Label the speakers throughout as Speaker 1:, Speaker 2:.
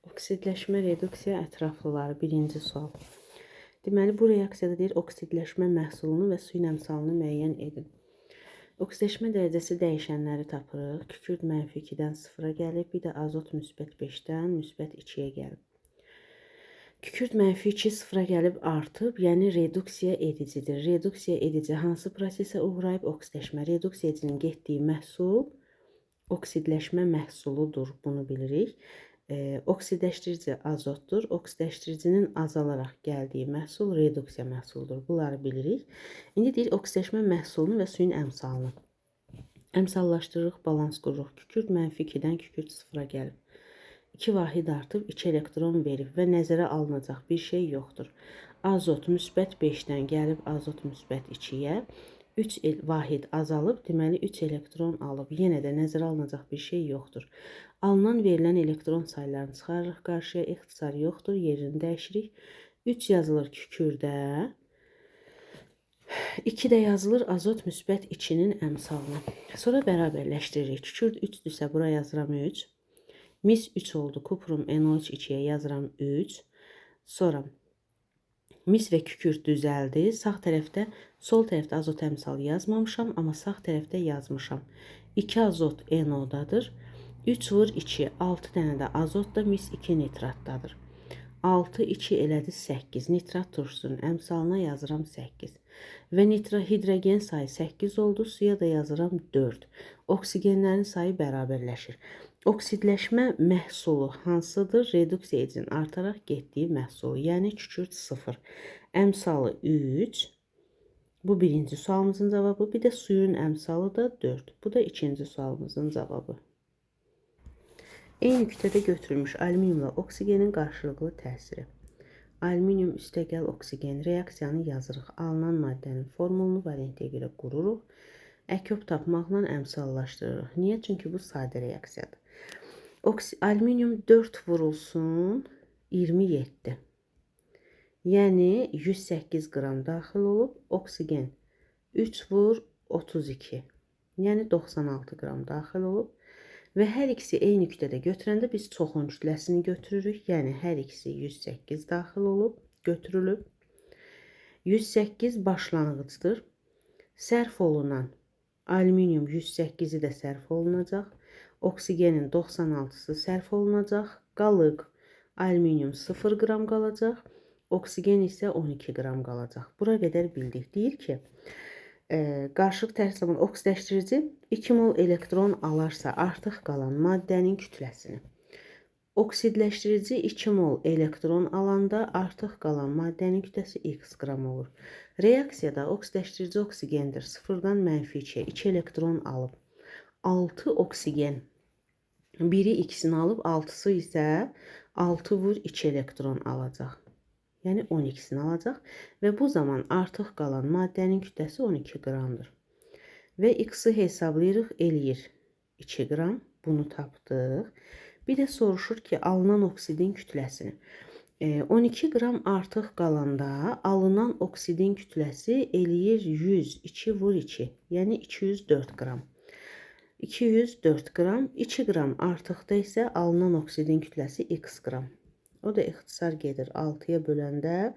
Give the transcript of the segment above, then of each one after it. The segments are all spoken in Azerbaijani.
Speaker 1: Oksidləşmə, reduksiya ətraflıları. Birinci sual. Deməli, bu reaksiyada deyir, oksidləşmə məhsulunu və suyun əmsalını müəyyən edin. Oksidləşmə dərəcəsi dəyişənləri tapırıq. Kükürt -2-dən 0-a gəlib, bir də azot -5-dən -2-yə gəlib. Kükürt -2 0-a gəlib artıb, yəni reduksiya edicidir. Reduksiya edici hansı prosesə uğrayıb? Oksidləşmə. Reduksiya edicinin getdiyi məhsul oksidləşmə məhsuludur. Bunu bilirik. Oksidləşdirici azotdur. Oksidləşdiricinin azalaraq gəldiyi məhsul reduksiya məhsuludur. Bunları bilirik. İndi deyir oksidləşmə məhsulunu və suyun əmsalını. Əmsallaşdırırıq, balans qururuq. Kükürt -2-dən kükürt 0-a gəlib. 2 vahid artıb, 2 elektron verib və nəzərə alınacaq bir şey yoxdur. Azot -5-dən gəlib azot -2-yə. 3 vahid azalıb, deməli 3 elektron alıb. Yenə də nəzərə alınacaq bir şey yoxdur. Alınan verilən elektron saylarını çıxarırıq qarşıya. İxtisar yoxdur, yerini dəyişirik. 3 yazılır kükürdə. 2 də yazılır azot -2-nin əmsalına. Sonra bərabərləşdiririk. Kükürd 3-dürsə bura yazıram 3. Mis 3 oldu. Kuprum NO3 2-yə yazıram 3. Sonra mis və kükürt düzəldi. Sağ tərəfdə, sol tərəfdə azot əmsalı yazmamışam, amma sağ tərəfdə yazmışam. 2 azot NO-dadır. 3 vur 2, 6 dənə də azot da mis 2 nitratdadır. 6, 2 elədi 8. Nitrat turşusunun əmsalına yazıram 8. Və hidrogen sayı 8 oldu. Suya da yazıram 4. Oksigenlərin sayı bərabərləşir. Oksidləşmə məhsulu hansıdır? Reduksiya edicinin artaraq getdiyi məhsulu. Yəni kükürt 0. Əmsalı 3. Bu birinci sualımızın cavabı. Bir də suyun əmsalı da 4. Bu da ikinci sualımızın cavabı. Eyni kütlədə götürülmüş alüminiumla oksigenin qarşılıqlı təsiri. Alüminium üstəgəl oksigen reaksiyanı yazırıq. Alınan maddənin formulunu variantə görə qururuq. Əkop tapmaqla əmsallaşdırırıq. Niyə? Çünki bu sadə reaksiyadır. Alüminium 4 vurulsun 27. Yəni 108 qram daxil olub. Oksigen 3 vur 32. Yəni 96 qram daxil olub. Və hər ikisi eyni kütlədə götürəndə biz çoxun kütləsini götürürük. Yəni hər ikisi 108 daxil olub, götürülüb. 108 başlanğıcdır. Sərf olunan alüminium 108-i də sərf olunacaq. Oksigenin 96-sı sərf olunacaq. Qalıq alüminium 0 qram qalacaq. Oksigen isə 12 qram qalacaq. Bura qədər bildik. Deyir ki, qarşılıq tərkib zamanı oksidləşdirici 2 mol elektron alarsa artıq qalan maddənin kütləsini. Oksidləşdirici 2 mol elektron alanda artıq qalan maddənin kütləsi x qram olur. Reaksiyada oksidləşdirici oksigendir. 0-dan -2-yə 2 elektron alıb. 6 oksigen. Biri ikisini alıb, 6-sı isə 6 vur 2 elektron alacaq. Yəni 12-sini alacaq və bu zaman artıq qalan maddənin kütləsi 12 qramdır. Və x-i hesablayırıq, eləyir 2 qram. Bunu tapdıq. Bir də soruşur ki, alınan oksidin kütləsini. 12 qram artıq qalanda alınan oksidin kütləsi eləyir 100, 2 vur 2. Yəni 204 qram. 204 qram, 2 qram artıqda isə alınan oksidin kütləsi x qram. O da ixtisar gedir 6-ya böləndə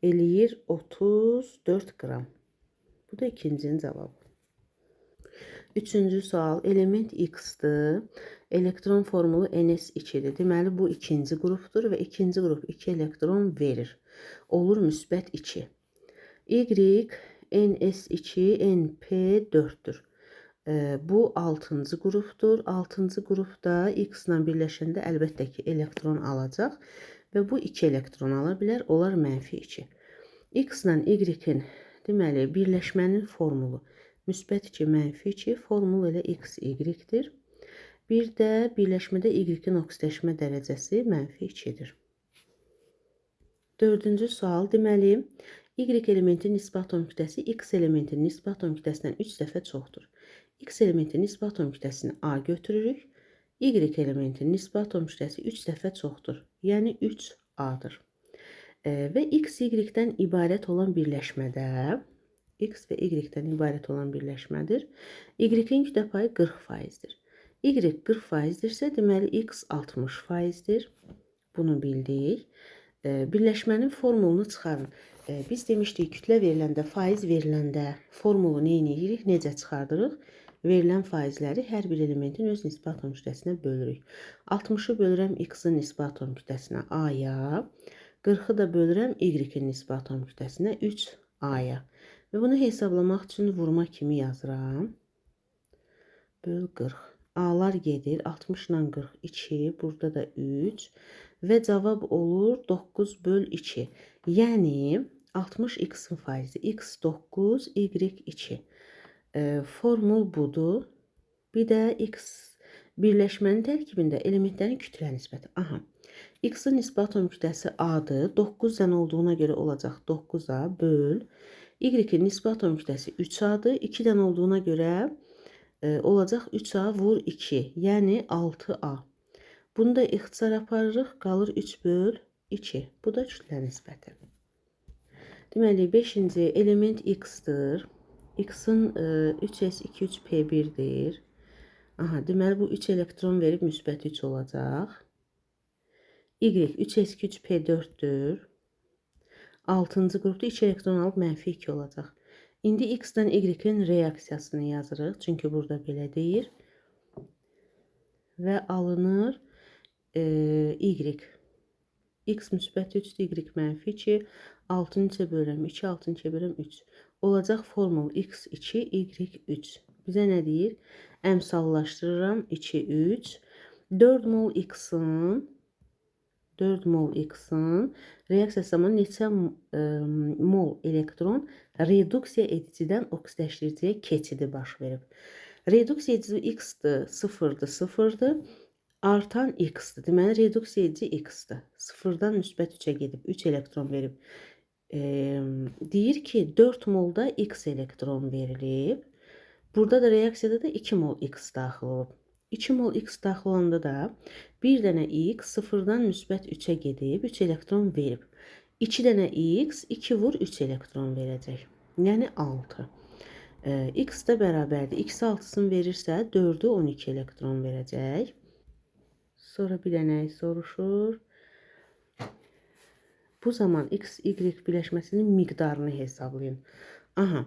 Speaker 1: eləyir 34 qram. Bu da ikincinin cavabı. Üçüncü sual. Element X-dır. Elektron formulu NS2-dir. Deməli, bu ikinci qrupdur və ikinci qrup 2 elektron verir. Olur müsbət 2. Y, NS2, NP4-dür. Bu 6-cı qrupdur. 6-cı qrupda X ilə birləşəndə əlbəttə ki, elektron alacaq və bu 2 elektron ala bilər. Onlar -2. X ilə Y-in deməli, birləşmənin formulu müsbət 2, -2. Formul elə X, Y-dir. Bir də birləşmədə Y-in oksidləşmə dərəcəsi -2-dir. Dördüncü sual. Deməli, Y elementin nisbi atom kütləsi X elementin nisbi atom kütləsindən 3 dəfə çoxdur. X elementin nisbi atom kütləsini A götürürük. Y elementin nisbi atom kütləsi 3 dəfə çoxdur. Yəni 3A-dır. Və X, Y-dən ibarət olan birləşmədə X və Y-dən ibarət olan birləşmədir. Y-in kütlə payı 40%-dir. Y 40%-dirsə, deməli X 60%-dir. Bunu bildik. Birləşmənin formulunu çıxarın. Biz demişdik, kütlə veriləndə, faiz veriləndə formulu nə edirik, necə çıxardırıq? Verilən faizləri hər bir elementin öz nisbi atom kütləsinə bölürük. 60-ı bölürəm x-in nisbi atom kütləsinə a-ya, 40-ı da bölürəm y-in nisbi atom kütləsinə 3a-ya. Və bunu hesablamaq üçün vurma kimi yazıram. Böl 40. A-lar gedir. 60 ilə 42. Burada da 3. Və cavab olur 9 böl 2. Yəni 60 x-in faizi. X 9, y 2. Formul budur. Bir də x birləşmənin tərkibində elementlərin kütlə nisbəti. Aha. X-in nisbi atom kütləsi A-dır. 9-dan olduğuna görə olacaq 9A böl. Y-in nisbi atom kütləsi 3A-dır. 2-dən olduğuna görə olacaq 3A vur 2. Yəni 6A. Bunu da ixtisar aparırıq. Qalır 3 böl 2. Bu da kütlə nisbəti. Deməli, 5-ci element x-dır. X-in 3s2,3p1-dir. Aha, deməli, bu 3 elektron verib müsbət 3 olacaq. Y 3s2,3p4-dür. 6-cı qrupda 2 elektron alıb mənfi 2 olacaq. İndi x-dən y-in reaksiyasını yazırıq. Çünki burada belə deyir. Və alınır y. X müsbət 3, y mənfi 2. 6-nı 2 bölürəm 2, 6-nı 2 bölürəm 3. Olacaq formul x2, y3. Bizə nə deyir? Əmsallaşdırıram 2, 3. 4 mol x-in reaksiya zamanı neçə mol elektron reduksiya edicidən oksidləşdiriciyə keçidi baş verib. Reduksiya edici x-dır, 0-dır, 0-dır. Artan x-dır. Deməli, reduksiya edici x-dır. 0-dan müsbət 3-ə gedib, 3 elektron verib. Deyir ki, 4 molda x elektron verilib. Burada da reaksiyada da 2 mol x daxil olub. 2 mol x daxil olanda da bir dənə x 0-dan müsbət 3-ə gedib, 3 elektron verib. 2 dənə x 2 vur 3 elektron verəcək. Yəni 6. X da bərabərdir. X 6-sını verirsə 4-ü 12 elektron verəcək. Sonra bir dənə soruşur. Bu zaman x, y birləşməsinin miqdarını hesablayın. Aha.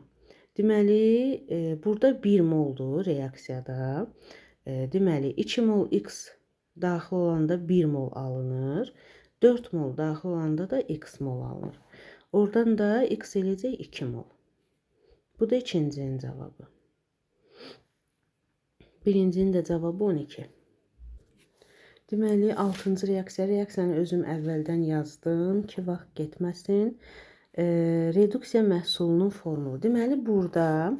Speaker 1: Deməli, burada 1 moldur reaksiyada. Deməli, 2 mol x daxil olanda 1 mol alınır. 4 mol daxil olanda da x mol alınır. Oradan da x eləyəcək 2 mol. Bu da ikincinin cavabı. Birincinin də cavabı 12. Deməli, 6-cı reaksiyanı özüm əvvəldən yazdım ki, vaxt getməsin. Reduksiya məhsulunun formulu. Deməli, burada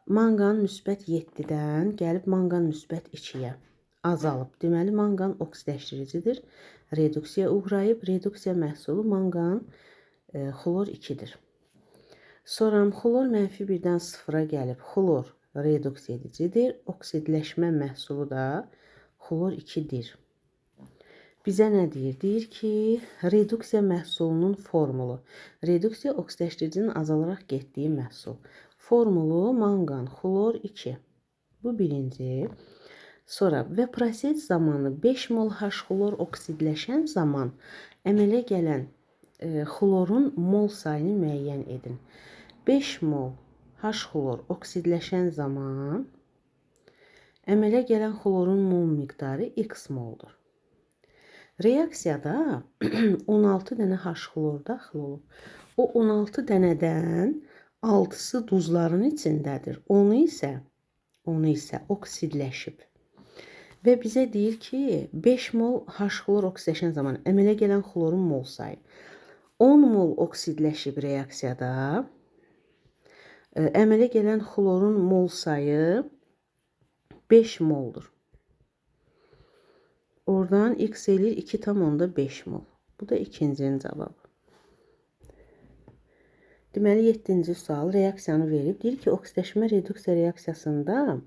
Speaker 1: manqan müsbət 7-dən gəlib manqan müsbət 2-yə azalıb. Deməli, manqan oksidləşdiricidir. Reduksiya uğrayıb. Reduksiya məhsulu manqan xlor 2-dir. Sonra xlor mənfi 1-dən 0-a gəlib. Xlor reduksiya edicidir. Oksidləşmə məhsulu da xlor 2-dir. Bizə nə deyir? Deyir ki, reduksiya məhsulunun formulu. Reduksiya oksidləşdiricinin azalaraq getdiyi məhsul. Formulu manqan, xlor 2. Bu birinci. Sonra və proses zamanı 5 mol H-xlor oksidləşən zaman əmələ gələn xlorun mol sayını müəyyən edin. 5 mol H-xlor oksidləşən zaman əmələ gələn xlorun mol miqdarı x moldur. Reaksiyada 16 dənə H-xlor daxil olub. O 16 dənədən 6-sı duzların içindədir. Onu isə oksidləşib. Və bizə deyir ki, 5 mol H-xlor oksidləşən zaman əmələ gələn xlorun mol sayı. 10 mol oksidləşib reaksiyada. Əmələ gələn xlorun mol sayı 5 moldur. Oradan x eləyir 2,5 mol. Bu da ikincinin cavabı. Deməli, 7-ci sual reaksiyanı verib. Deyir ki, oksidləşmə reduksiya reaksiyasında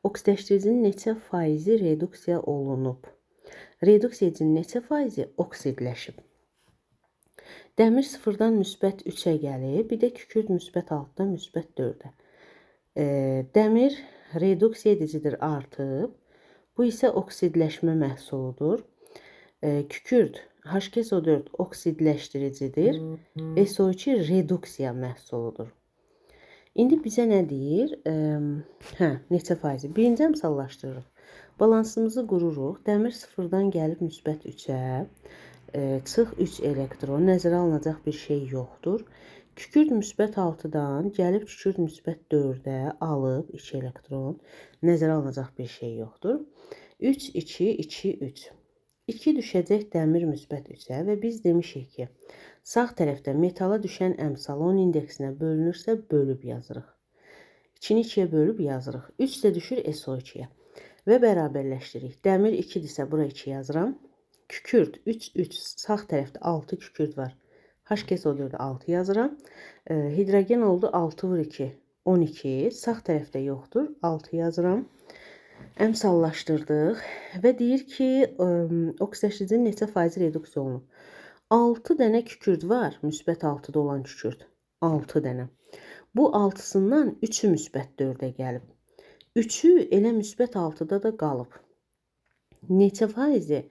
Speaker 1: oksidləşdiricinin neçə faizi reduksiya olunub? Reduksiya edicinin neçə faizi oksidləşib? Dəmir 0-dan müsbət 3-ə gəlib. Bir də kükürt müsbət 6-dan müsbət 4-ə. Dəmir reduksiya edicidir, artıb. Bu isə oksidləşmə məhsuludur. Kükürt H2SO4 oksidləşdiricidir. SO2 reduksiya məhsuludur. İndi bizə nə deyir? Neçə faizi? Birinci əmsallaşdırırıq. Balansımızı qururuq. Dəmir sıfırdan gəlib müsbət 3-ə. Çıx 3 elektron. Nəzərə alınacaq bir şey yoxdur. Kükürd müsbət 6-dan gəlib kükürd müsbət 4-ə alıb 2 elektron. Nəzərə alınacaq bir şey yoxdur. 3, 2, 2, 3. 2 düşəcək dəmir müsbət 3-ə və biz demişik ki, sağ tərəfdə metala düşən əmsal onun indeksinə bölünürsə bölüb yazırıq. 2-ni 2-yə bölüb yazırıq. 3 də düşür SO2-yə və bərabərləşdiririk. Dəmir 2-dirsə bura 2 yazıram. Kükürd 3, 3. Sağ tərəfdə 6 kükürd var. H2SO4-ə 6 yazıram. Hidrogen oldu 6 vur 2. 12. Sağ tərəfdə yoxdur. 6 yazıram. Əmsallaşdırdıq və deyir ki, oksidləşdiricinin neçə faizi reduksiya olunub. 6 dənə kükürd var, müsbət 6-da olan kükürd. 6 dənə. Bu 6-sından 3-ü müsbət 4-ə gəlib. 3-ü elə müsbət 6-da da qalıb. Neçə faizi?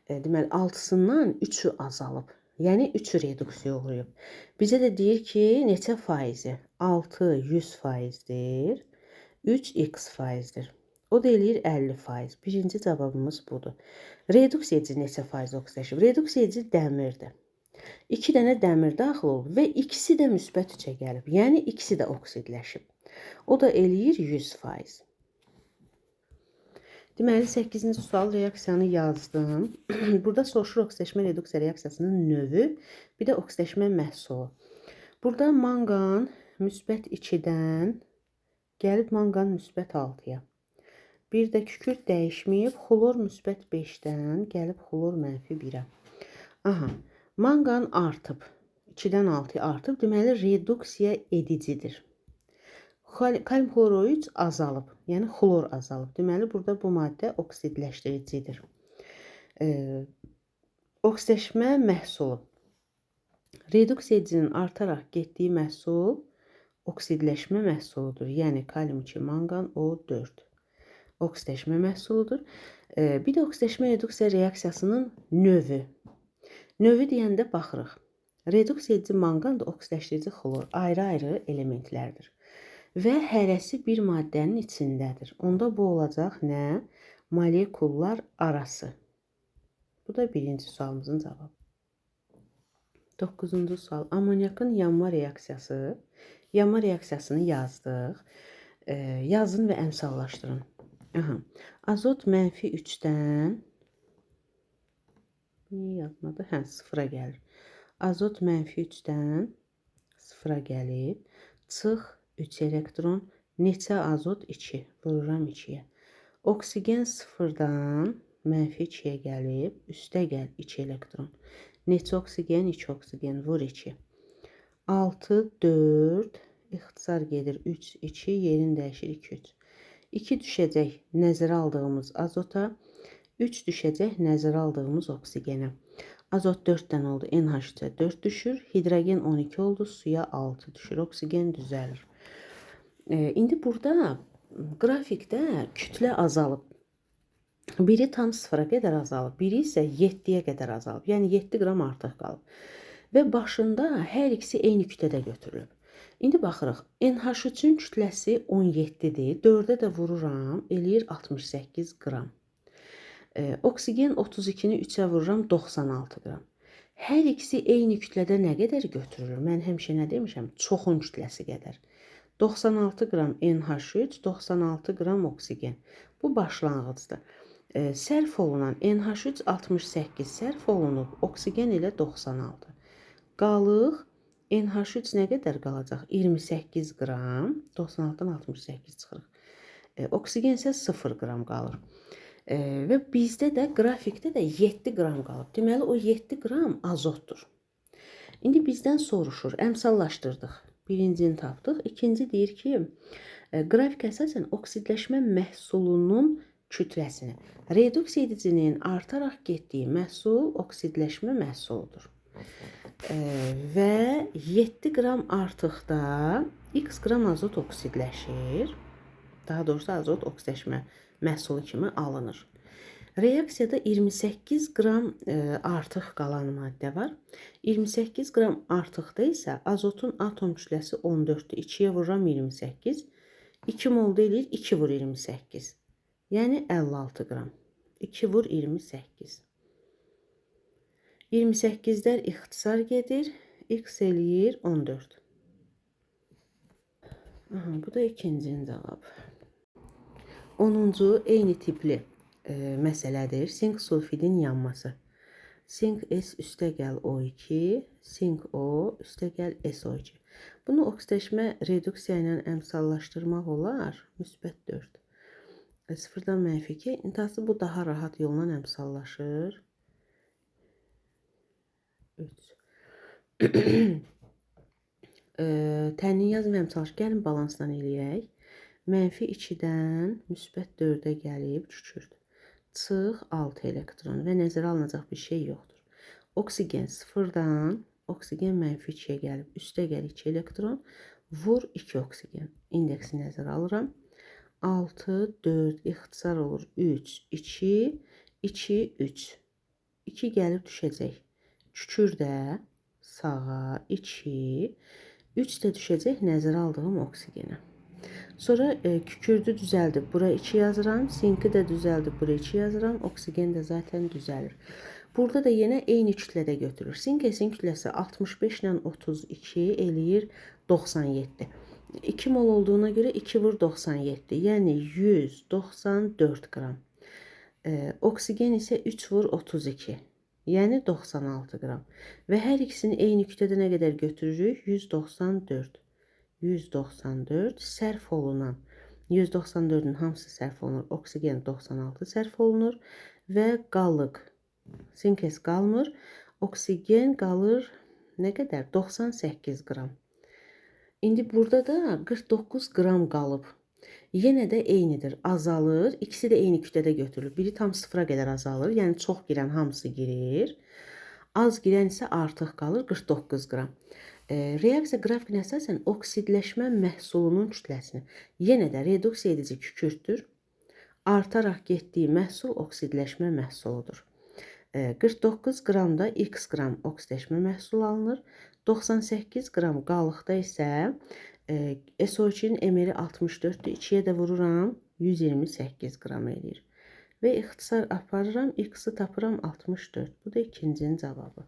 Speaker 1: Deməli, 6-sından 3-ü azalıb. Yəni 3-ü reduksiya uğrayıb. Bizə də deyir ki, neçə faizi? 6 100%-dir. 3 x faizdir. O da eləyir 50%. Birinci cavabımız budur. Reduksiya edici neçə faiz oksidləşib? Reduksiya edici dəmirdir. 2 dənə dəmir daxil olub və ikisi də müsbət 3-ə gəlib. Yəni ikisi də oksidləşib. O da eləyir 100%. Deməli 8-ci sual reaksiyanı yazdım. Burada soruşur oksidləşmə reduksiya reaksiyasının növü, bir də oksidləşmə məhsulu. Burada manqan müsbət 2-dən gəlib manqan müsbət 6-ya. Bir də kükürd dəyişməyib, xlor müsbət 5-dən gəlib xlor mənfi 1-ə. Aha, manqan artıb. 2-dən 6-ya artıb. Deməli, reduksiya edicidir. Kalium xloroid azalıb. Yəni, xlor azalıb. Deməli, burada bu maddə oksidləşdiricidir. Oksidləşmə məhsulu. Reduksiya edicinin artaraq getdiyi məhsul oksidləşmə məhsuludur. Yəni, kalium 2 manqan O4. Oksidləşmə məhsuludur. Bir də oksidləşmə reduksiya reaksiyasının növü. Növü deyəndə baxırıq. Reduksiya edici manqan da oksidləşdirici xlor ayrı-ayrı elementlərdir. Və hərəsi bir maddənin içindədir. Onda bu olacaq nə? Molekullar arası. Bu da birinci sualımızın cavabı. 9-cu sual. Amonyakın yanma reaksiyası. Yanma reaksiyasını yazdıq. Yazın və əmsallaşdırın. Azot mənfi 3-dən niyə yazmadı? 0-a gəlir. Azot mənfi 3-dən 0-a gəlib. Çıx 3 elektron. Neçə azot? 2. Vururam 2-yə. Oksigen 0-dan mənfi 2-yə gəlib. Üstə gəl 2 elektron. Neçə oksigen? 2 oksigen. Vur 2. 6, 4. İxtisar gedir 3, 2. Yerin dəyişir 2, 3. 2 düşəcək nəzərə aldığımız azota, 3 düşəcək nəzərə aldığımız oksigenə. Azot 4-dən oldu, NH3-ə 4 düşür, hidrogen 12 oldu, suya 6 düşür, oksigen düzəlir. İndi burada qrafikdə kütlə azalıb. Biri tam 0-a qədər azalıb, biri isə 7-yə qədər azalıb, yəni 7 qram artıq qalıb. Və başında hər ikisi eyni kütlədə götürülüb. İndi baxırıq, NH3-ün kütləsi 17-dir, 4-ə də vururam, eləyir 68 qram. Oksigen 32-ni 3-ə vururam, 96 qram. Hər ikisi eyni kütlədə nə qədər götürülür? Mən həmişə nə demişəm? Çoxun kütləsi qədər. 96 qram NH3, 96 qram oksigen. Bu başlanğıcdır. Sərf olunan NH3 68 sərf olunub, oksigen ilə 96. Qalıq. NH3 nə qədər qalacaq? 28 qram, 96-dan 68 çıxırıq. Oksigen isə 0 qram qalır. Və bizdə də qrafikdə də 7 qram qalıb. Deməli, o 7 qram azotdur. İndi bizdən soruşur, əmsallaşdırdıq. Birincini tapdıq. İkinci deyir ki, qrafik əsasən oksidləşmə məhsulunun kütləsini. Reduksiya edicinin artaraq getdiyi məhsul oksidləşmə məhsuludur. Və 7 qram artıqda x qram azot oksidləşir. Daha doğrusu azot oksidləşmə məhsulu kimi alınır. Reaksiyada 28 qram artıq qalan maddə var. 28 qram artıqda isə azotun atom kütləsi 14-dür. 2-yə vururam 28. 2 molda eləyir 2 vur 28. Yəni 56 qram. 2 vur 28. 28-lər ixtisar gedir. X eləyir 14. Aha, bu da ikincinin cavabı. 10-cu eyni tipli məsələdir. Sink sulfidin yanması. Sink S üstəgəl O2, sink O üstəgəl SO2. Bunu oksidaşmə reduksiya ilə əmsallaşdırmaq olar. Müsbət 4. 0-dan -2. İntihası bu daha rahat yolla əmsallaşır. 3. Tənin yazım əmsallaşır. Gəlin balansdan eləyək. -2-dən müsbət 4-ə gəlib düşürdü. Çıx 6 elektron və nəzərə alınacaq bir şey yoxdur. Oksigen 0-dan, oksigen -2-yə gəlib, üstə gəl 2 elektron, vur 2 oksigen. İndeksi nəzərə alıram. 6, 4, ixtisar olur 3, 2, 2, 3. 2 gəlib düşəcək. Kükür də sağa 2, 3 də düşəcək nəzərə aldığım oksigenə. Sonra kükürdü düzəldib. Bura 2 yazıram. Sinki də düzəldib. Bura 2 yazıram. Oksigen də zaten düzəlir. Burada da yenə eyni kütlədə götürür. Sinkesin kütləsi 65 ilə 32 eləyir 97. 2 mol olduğuna görə 2 vur 97. Yəni 194 qram. Oksigen isə 3 vur 32. Yəni 96 qram. Və hər ikisini eyni kütlədə nə qədər götürürük? 194. 194 sərf olunan 194-ün hamısı sərf olunur. Oksigen 96 sərf olunur və qalıq. Sinkes qalmır. Oksigen qalır nə qədər? 98 qram. İndi burada da 49 qram qalıb. Yenə də eynidir. Azalır. İkisi də eyni kütlədə götürülür. Biri tam 0-a qədər azalır. Yəni çox girən hamısı girir. Az girən isə artıq qalır 49 qram. Reaksiya qrafikinə əsasən oksidləşmə məhsulunun kütləsini, yenə də reduksiya edici kükürdür. Artaraq getdiyi məhsul oksidləşmə məhsuludur. 49 qramda x qram oksidləşmə məhsulu alınır. 98 qram qalıqda isə SO2-nin emeri 64-dür. 2-yə də vururam 128 qram eləyir. Və ixtisar aparıram, x-i tapıram 64. Bu da ikincinin cavabı.